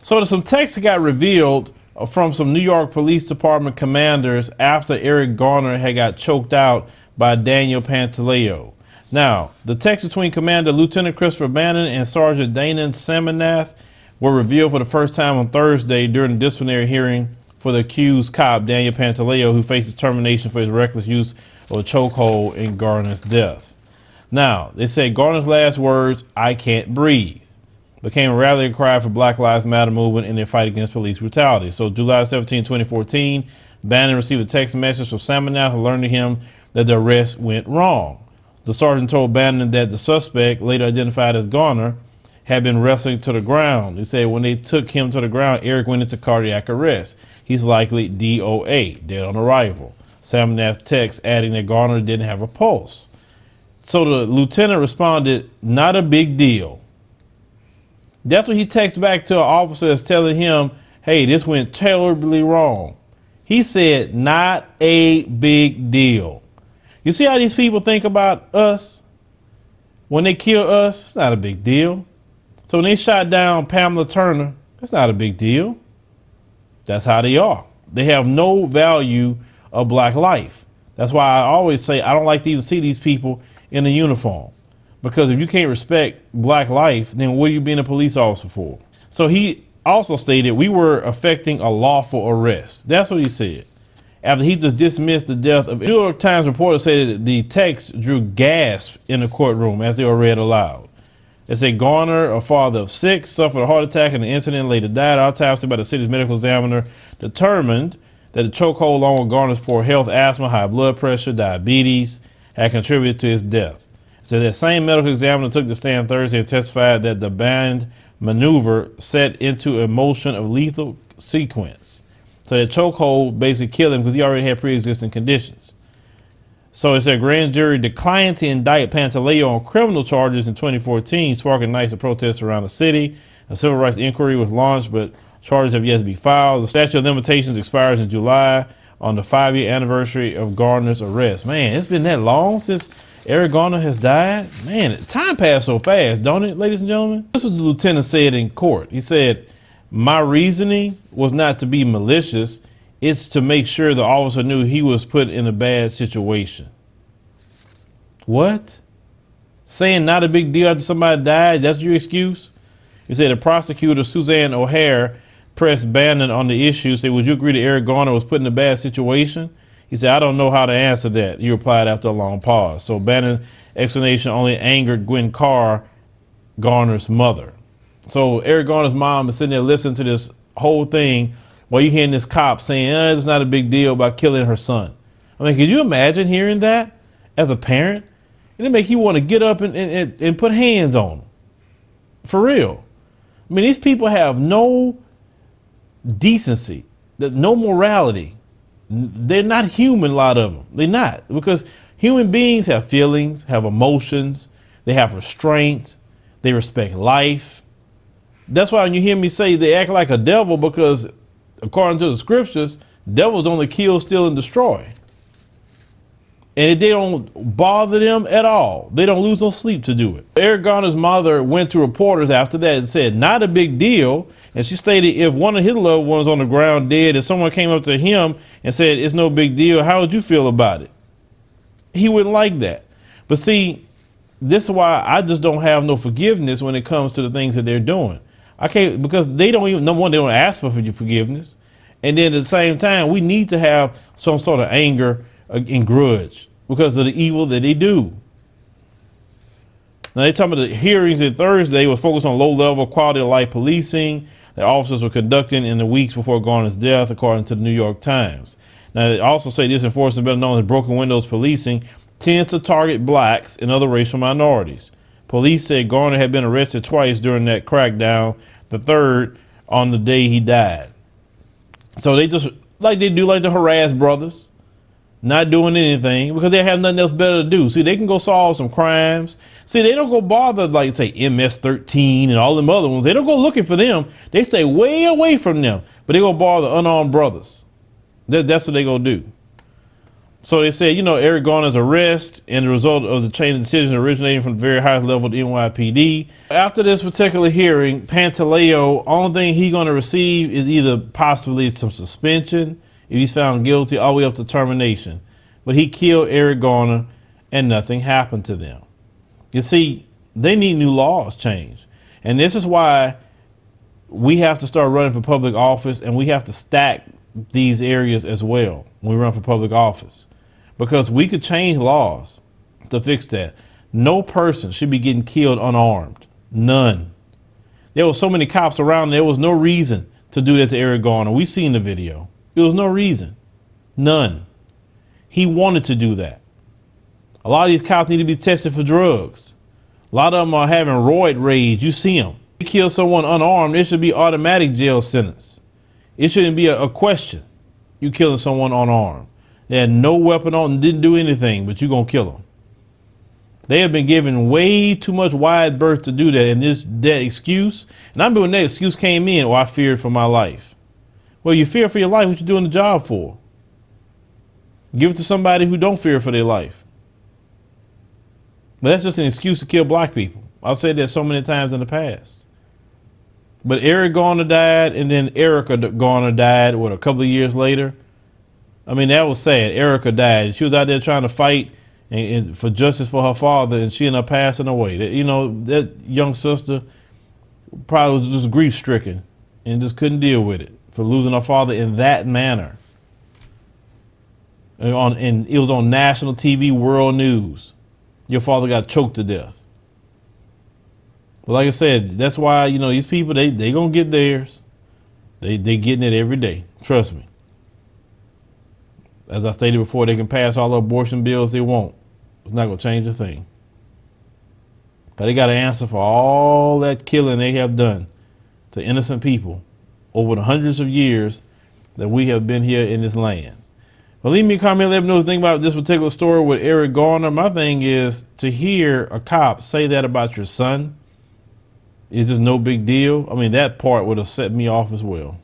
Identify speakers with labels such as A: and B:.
A: So there's some text that got revealed from some New York Police Department commanders after Eric Garner had got choked out by Daniel Pantaleo. Now, the text between Commander Lieutenant Christopher Bannon and Sergeant Dhanan Saminath were revealed for the first time on Thursday during the disciplinary hearing for the accused cop, Daniel Pantaleo, who faces termination for his reckless use of a chokehold in Garner's death. Now, they said Garner's last words, "I can't breathe," became a rallying cry for Black Lives Matter movement in their fight against police brutality. So July 17, 2014, Bannon received a text message from Saminath alerting him that the arrest went wrong. The sergeant told Bannon that the suspect, later identified as Garner, had been wrestling to the ground. He said when they took him to the ground, Eric went into cardiac arrest. He's likely DOA, dead on arrival. Saminath text adding that Garner didn't have a pulse. So the lieutenant responded, "Not a big deal." That's what he texted back to an officer that's telling him, "Hey, this went terribly wrong." He said, "Not a big deal." You see how these people think about us? When they kill us, it's not a big deal. So when they shot down Pamela Turner, that's not a big deal. That's how they are. They have no value of black life. That's why I always say I don't like to even see these people in a uniform. Because if you can't respect black life, then what are you being a police officer for? So he also stated we were effecting a lawful arrest. That's what he said. After he just dismissed the death of New York Times reporter said that the text drew gasps in the courtroom as they were read aloud. They said Garner, a father of 6, suffered a heart attack in the incident and later died. Autopsy by the city's medical examiner determined that the chokehold, along with Garner's poor health, asthma, high blood pressure, diabetes, had contributed to his death. So that same medical examiner took the stand Thursday and testified that the banned maneuver set into a motion of lethal sequence. So that chokehold basically killed him because he already had pre-existing conditions. So it said grand jury declined to indict Pantaleo on criminal charges in 2014, sparking nights of protests around the city. A civil rights inquiry was launched, but charges have yet to be filed. The statute of limitations expires in July on the 5-year anniversary of Garner's arrest. Man, it's been that long since Eric Garner has died. Man, time passed so fast, don't it, ladies and gentlemen? This is what the lieutenant said in court. He said, "My reasoning was not to be malicious. It's to make sure the officer knew he was put in a bad situation." What? Saying not a big deal after somebody died, that's your excuse? He said the prosecutor, Suzanne O'Hare, pressed Bannon on the issue, said, "Would you agree that Eric Garner was put in a bad situation?" He said, "I don't know how to answer that." He replied after a long pause. So Bannon's explanation only angered Gwen Carr, Garner's mother. So Eric Garner's mom is sitting there listening to this whole thing while you're hearing this cop saying, it's not a big deal about killing her son. I mean, could you imagine hearing that as a parent? It'd make you want to get up and put hands on them. For real. I mean, these people have no decency, no morality. They're not human, a lot of them. They're not. Because human beings have feelings, have emotions, they have restraint, they respect life. That's why when you hear me say they act like a devil, because according to the scriptures, devils only kill, steal, and destroy. And they don't bother them at all. They don't lose no sleep to do it. Eric Garner's mother went to reporters after that and said, not a big deal. And she stated if one of his loved ones on the ground dead and someone came up to him and said, it's no big deal, how would you feel about it? He wouldn't like that. But see, this is why I just don't have no forgiveness when it comes to the things that they're doing. I can't, because they don't even, number one, they don't ask for your forgiveness. And then at the same time, we need to have some sort of anger and grudge because of the evil that they do. Now, they're talking about the hearings on Thursday was focused on low-level quality of life policing that officers were conducting in the weeks before Garner's death, according to the New York Times. Now, they also say this enforcement, better known as broken windows policing, tends to target blacks and other racial minorities. Police said Garner had been arrested twice during that crackdown, the third on the day he died. So they just, like they do, like to harass brothers, not doing anything because they have nothing else better to do. See, they can go solve some crimes. See, they don't go bother, like say MS-13 and all them other ones. They don't go looking for them. They stay way away from them, but they go bother unarmed brothers. That's what they go do. So they said, you know, Eric Garner's arrest and the result of the chain of decisions originating from the very highest level of the NYPD. After this particular hearing, Pantaleo, only thing he's going to receive is either possibly some suspension if he's found guilty, all the way up to termination. But he killed Eric Garner and nothing happened to them. You see, they need new laws changed. And this is why we have to start running for public office, and we have to stack these areas as well when we run for public office. Because we could change laws to fix that. No person should be getting killed unarmed. None. There were so many cops around, there was no reason to do that to Eric Garner. We seen the video. There was no reason. None. He wanted to do that. A lot of these cops need to be tested for drugs. A lot of them are having roid rage. You see them. If you kill someone unarmed, it should be automatic jail sentence. It shouldn't be a question. You killing someone unarmed. They had no weapon on and didn't do anything, but you're going to kill them. They have been given way too much wide berth to do that. And that excuse, and I remember when that excuse came in, I feared for my life. Well, you fear for your life, what you doing the job for? Give it to somebody who don't fear for their life. But that's just an excuse to kill black people. I've said that so many times in the past. But Eric Garner died, and then Erica Garner died, a couple of years later. I mean, that was sad. Erica died. She was out there trying to fight and for justice for her father, and she ended up passing away. You know, that young sister probably was just grief-stricken and just couldn't deal with it for losing her father in that manner. And it was on national TV, world news. Your father got choked to death. But like I said, that's why, you know, these people, they gonna get theirs. They getting it every day. Trust me. As I stated before, they can pass all the abortion bills they want. It's not gonna change a thing. But they got to answer for all that killing they have done to innocent people over the hundreds of years that we have been here in this land. Well, leave me a comment, let me know what you think about this particular story with Eric Garner. My thing is, to hear a cop say that about your son is just no big deal. I mean, that part would have set me off as well.